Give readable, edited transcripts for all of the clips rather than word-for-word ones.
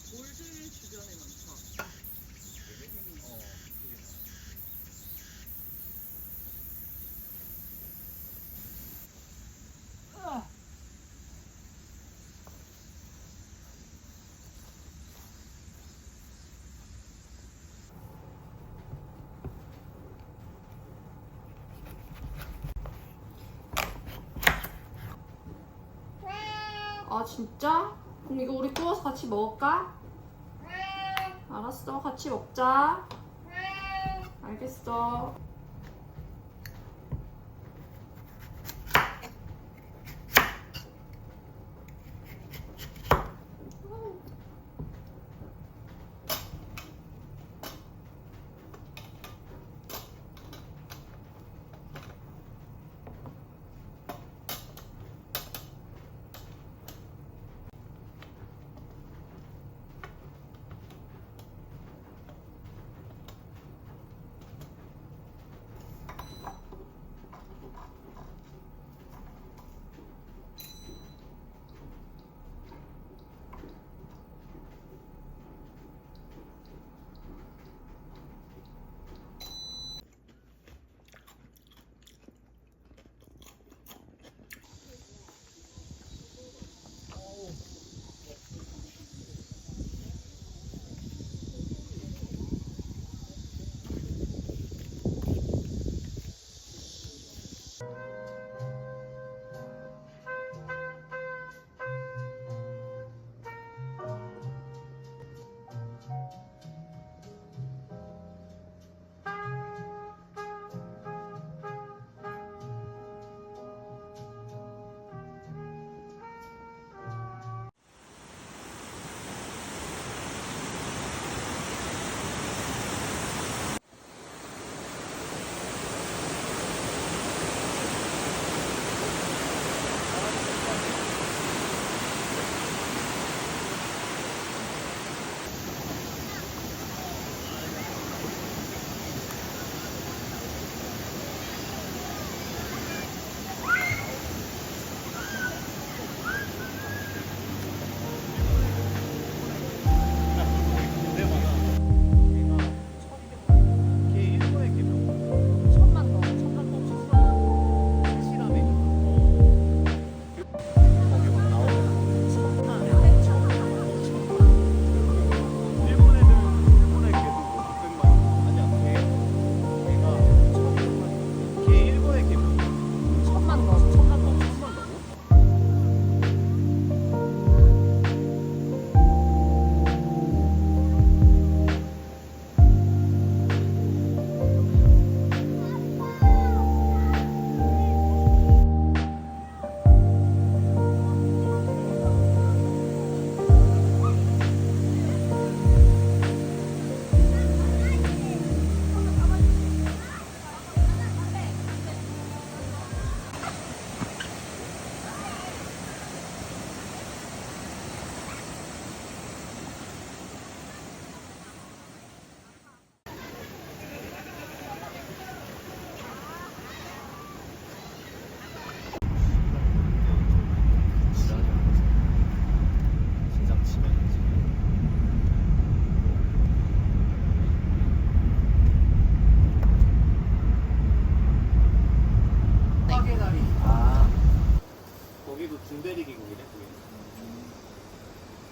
돌들 주변에 많다. 아 진짜? 그럼 이거 우리 구워서 같이 먹을까? 알았어, 같이 먹자. 알겠어. 여기도 중대리 계곡이래. 그게.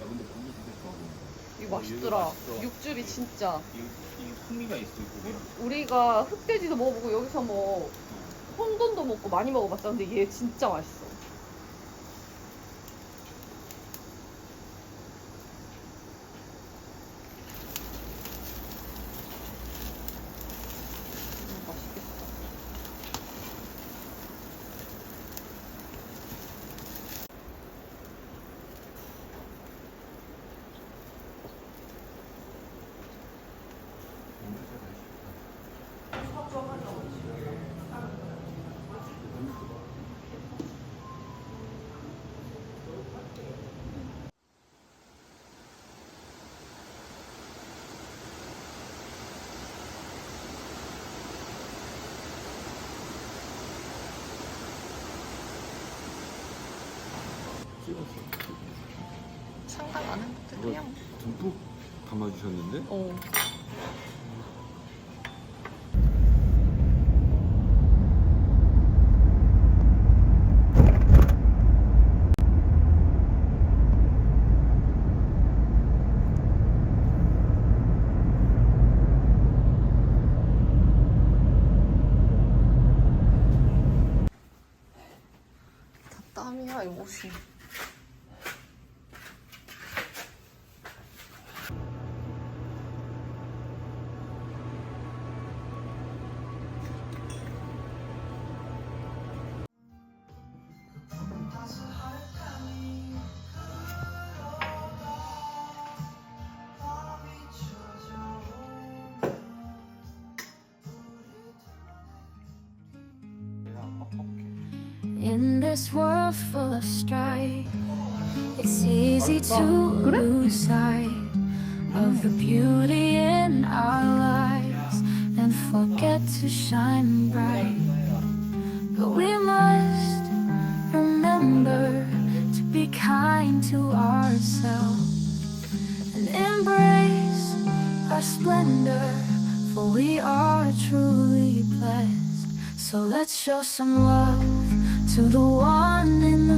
야 근데 고기 진짜 좋아 보인다. 이거 맛있더라. 맛있어. 육즙이 진짜. 이 풍미가 있어 이 고기랑. 우리가 흑돼지도 먹어보고 여기서 뭐 혼돈도 먹고 많이 먹어봤어. 근데 얘 진짜 맛있어. 맛있겠다. 상관 안 했는데 그냥. 듬뿍 담아주셨는데? 어. 다 땀이야 이 옷이. In this world full of strife, it's easy to lose sight of the beauty in our lives and forget to shine bright. But we must remember to be kind to ourselves and embrace our splendor, for we are truly blessed. So let's show some love to the one in the